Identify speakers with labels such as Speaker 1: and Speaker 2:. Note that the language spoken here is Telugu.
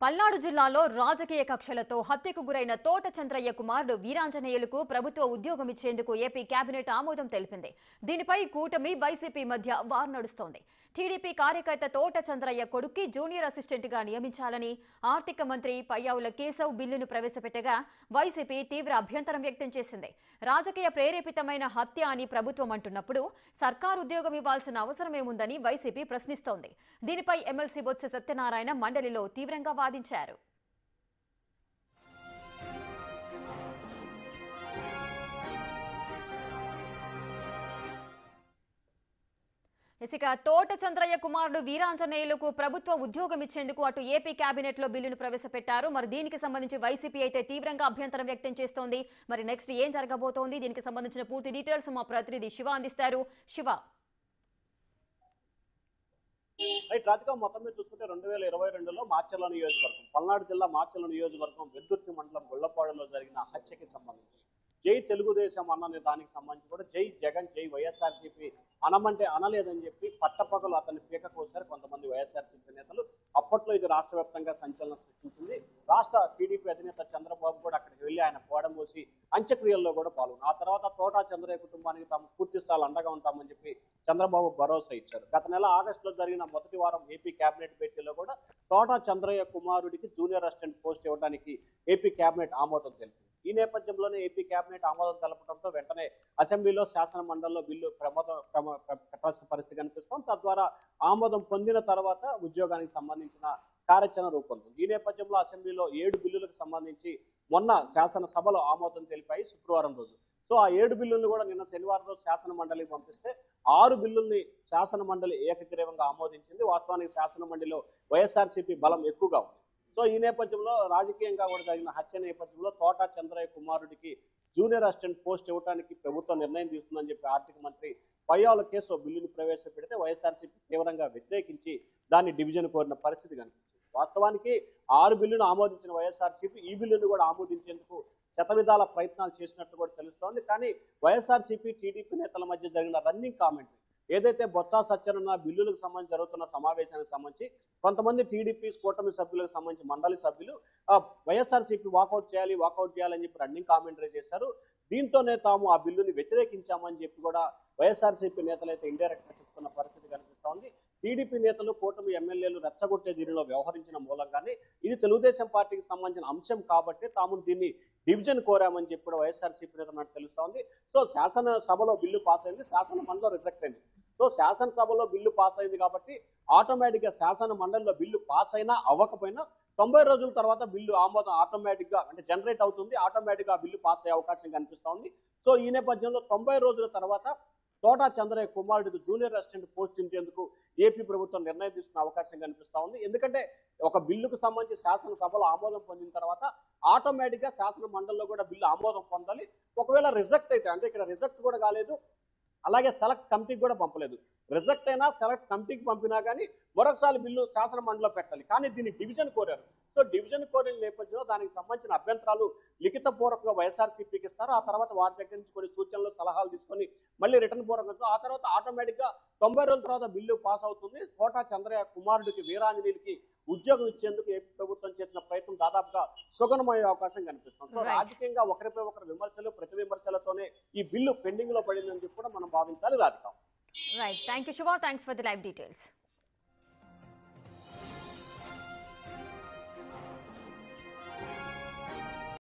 Speaker 1: పల్నాడు జిల్లాలో రాజకీయ కక్షలతో హత్యకు గురైన తోట చంద్రయ్య కుమారుడు వీరాంజనేయులకు ప్రభుత్వ ఉద్యోగం ఇచ్చేందుకు ఏపీ కేబినెట్ ఆమోదం తెలిపింది. దీనిపై కూటమి వైసీపీ మధ్య వార్ నడుస్తోంది. టీడీపీ కార్యకర్త తోట చంద్రయ్య కొడుక్కి జూనియర్ అసిస్టెంట్ గా నియమించాలని ఆర్థిక మంత్రి పయ్యావుల కేశవ్ బిల్లును ప్రవేశపెట్టగా వైసీపీ తీవ్ర అభ్యంతరం వ్యక్తం చేసింది. రాజకీయ ప్రేరేపితమైన హత్య అని ప్రభుత్వం అంటున్నప్పుడు సర్కారు ఉద్యోగం ఇవ్వాల్సిన అవసరమేముందని వైసీపీ ప్రశ్నిస్తోంది. దీనిపై ఎమ్మెల్సీ బొత్స సత్యనారాయణ మండలిలో తీవ్రంగా వాదించారు. ఇక తోట చంద్రయ్య కుమారుడు వీరాంజనేయులకు ప్రభుత్వ ఉద్యోగం ఇచ్చేందుకు అటు ఏపీ కేబినెట్ లో బిల్లును ప్రవేశపెట్టారు. మరి దీనికి సంబంధించి వైసీపీ అయితే తీవ్రంగా అభ్యంతరం వ్యక్తం చేస్తోంది. మరి నెక్స్ట్ ఏం జరగబోతోంది, దీనికి సంబంధించిన పూర్తి డీటెయిల్స్ మా ప్రతినిధి శివ అందిస్తారు. శివ,
Speaker 2: రాధిక, మొత్తం మీద చూసుకుంటే 2022లో మార్చర్ల నియోజకవర్గం, పల్నాడు జిల్లా మార్చర్ల నియోజకవర్గం వెల్దుర్తి మండలం గొల్లపాడులో జరిగిన హత్యకి సంబంధించి జై తెలుగుదేశం అన్న దానికి సంబంధించి కూడా జై జగన్ జై వైఎస్ఆర్సీపీ అనమంటే అనలేదని చెప్పి పట్టపగలు అతన్ని పీక కోసారు కొంతమంది వైఎస్ఆర్సీపీ నేతలు. అప్పట్లో ఇది రాష్ట్ర వ్యాప్తంగా సంచలనం సృష్టించింది. రాష్ట్ర టీడీపీ అధినేత చంద్రబాబు కూడా అక్కడికి వెళ్లి ఆయన పోవడం పోసి అంత్యక్రియల్లో కూడా పాల్గొన్నారు. ఆ తర్వాత తోటా చంద్రయ్య కుటుంబానికి తాము పూర్తి స్థాయిలో అండగా ఉంటామని చెప్పి చంద్రబాబు భరోసా ఇచ్చారు. గత నెల ఆగస్టులో జరిగిన మొదటి వారం ఏపీ కేబినెట్ భేటీలో కూడా తోటా చంద్రయ్య కుమారుడికి జూనియర్ అసిస్టెంట్ పోస్ట్ ఇవ్వడానికి ఏపీ కేబినెట్ ఆమోదం తెలిపింది. ఈ నేపథ్యంలోనే ఏపీ కేబినెట్ ఆమోదం తెలపడంతో వెంటనే అసెంబ్లీలో శాసన మండలిలో బిల్లు పెట్టాల్సిన పరిస్థితి కనిపిస్తోంది. తద్వారా ఆమోదం పొందిన తర్వాత ఉద్యోగానికి సంబంధించిన కార్యాచరణ రూపొందింది. ఈ నేపథ్యంలో అసెంబ్లీలో 7 బిల్లులకు సంబంధించి మొన్న శాసనసభలో ఆమోదం తెలిపాయి శుక్రవారం రోజు. సో ఆ 7 బిల్లులను కూడా నిన్న శనివారం రోజు శాసన మండలికి పంపిస్తే 6 బిల్లుల్ని శాసన మండలి ఏకగ్రీవంగా ఆమోదించింది. వాస్తవానికి శాసన మండలిలో వైఎస్ఆర్సీపీ బలం ఎక్కువగా ఉంది. సో ఈ నేపథ్యంలో రాజకీయంగా కూడా జరిగిన హత్య నేపథ్యంలో తోటా చంద్రయ్య కుమారుడికి జూనియర్ అసిస్టెంట్ పోస్ట్ ఇవ్వడానికి ప్రభుత్వం నిర్ణయం తీసుకుందని చెప్పి ఆర్థిక మంత్రి పయ్యావుల కేశవ్ బిల్లును ప్రవేశపెడితే వైఎస్ఆర్సీపీ తీవ్రంగా వ్యతిరేకించి దాన్ని డివిజన్ కోరిన పరిస్థితి కనిపించింది. వాస్తవానికి 6 బిల్లును ఆమోదించిన వైఎస్ఆర్సీపీ ఈ బిల్లును కూడా ఆమోదించేందుకు శతవిధాల ప్రయత్నాలు చేసినట్టు కూడా తెలుస్తోంది. కానీ వైఎస్ఆర్సీపీ టీడీపీ నేతల మధ్య జరిగిన రన్నింగ్ కామెంటరీ ఏదైతే బొత్స సత్యనారాయణ బిల్లులకు సంబంధించి జరుగుతున్న సమావేశానికి సంబంధించి కొంతమంది టీడీపీ కూటమి సభ్యులకు సంబంధించి మండలి సభ్యులు వైఎస్ఆర్సీపీ వాకౌట్ చేయాలని చెప్పి రన్నింగ్ కామెంటరీ చేశారు. దీంతోనే తాము ఆ బిల్లుని వ్యతిరేకించామని చెప్పి కూడా వైఎస్ఆర్సీపీ నేతలైతే ఇండైరెక్ట్ గా చెప్తున్న పరిస్థితి కనిపిస్తా ఉంది. టీడీపీ నేతలు కూటమి ఎమ్మెల్యేలు రెచ్చగొట్టే దీనిలో వ్యవహరించిన మూలంగానే ఇది తెలుగుదేశం పార్టీకి సంబంధించిన అంశం కాబట్టి తాము దీన్ని డివిజన్ కోరామని చెప్పి కూడా వైఎస్ఆర్సీపీ నేతలు తెలుస్తా ఉంది. సో శాసనసభలో బిల్లు పాస్ అయింది, శాసన మండలిలో రిజెక్ట్ అయింది. సో శాసనసభలో బిల్లు పాస్ అయింది కాబట్టి ఆటోమేటిక్ గా శాసన మండలిలో బిల్లు పాస్ అయినా అవ్వకపోయినా 90 రోజుల తర్వాత బిల్లు ఆమోదం ఆటోమేటిక్ గా అంటే జనరేట్ అవుతుంది, ఆటోమేటిక్ గా బిల్లు పాస్ అయ్యే అవకాశం కనిపిస్తా ఉంది. సో ఈ నేపథ్యంలో 90 రోజుల తర్వాత తోటా చంద్రయ్య కుమారుడికి జూనియర్ అసిస్టెంట్ పోస్ట్ ఇచ్చేందుకు ఏపీ ప్రభుత్వం నిర్ణయం తీసుకున్న అవకాశం కనిపిస్తా ఉంది. ఎందుకంటే ఒక బిల్లుకు సంబంధించి శాసనసభలో ఆమోదం పొందిన తర్వాత ఆటోమేటిక్ గా శాసన మండలిలో కూడా బిల్లు ఆమోదం పొందాలి. ఒకవేళ రిజెక్ట్ అయితే, అంటే ఇక్కడ రిజెక్ట్ కూడా కాలేదు, అలాగే సెలెక్ట్ కమిటీకి కూడా పంపలేదు. రిజెక్ట్ అయినా సెలెక్ట్ కమిటీకి పంపినా కానీ మరొకసారి బిల్లు శాసన మండలిలో పెట్టాలి. కానీ దీన్ని డివిజన్ కోరారు. సో డివిజన్ కోరిన నేపథ్యంలో దానికి సంబంధించిన అభ్యంతరాలు లిఖిత పూర్వకంగా వైఎస్ఆర్సీపీకి ఇస్తారు. ఆ తర్వాత వారి దగ్గర నుంచి కొన్ని సూచనలు సలహాలు తీసుకొని మళ్ళీ రిటర్న్ పూర్వకంగా ఆ తర్వాత ఆటోమేటిక్ గా 90 రోజుల తర్వాత బిల్లు పాస్ అవుతుంది. తోటా చంద్రయ్య కుమారుడికి వీరాంజనేయులకి ఉద్యోగం ఇచ్చేందుకు ఏపీ ప్రభుత్వం చేసిన ప్రయత్నం దాదాపుగా సుగమమయ్యే అవకాశం కనిపిస్తుంది. సో రాజకీయంగా ఒకరిపై ఒకరు విమర్శలు ప్రతి విమర్శలతోనే ఈ బిల్లు పెండింగ్ లో పడిందని చెప్పి కూడా మనం భావించాలి. Radhika.
Speaker 1: Right, thank you Shiva, thanks for the live details.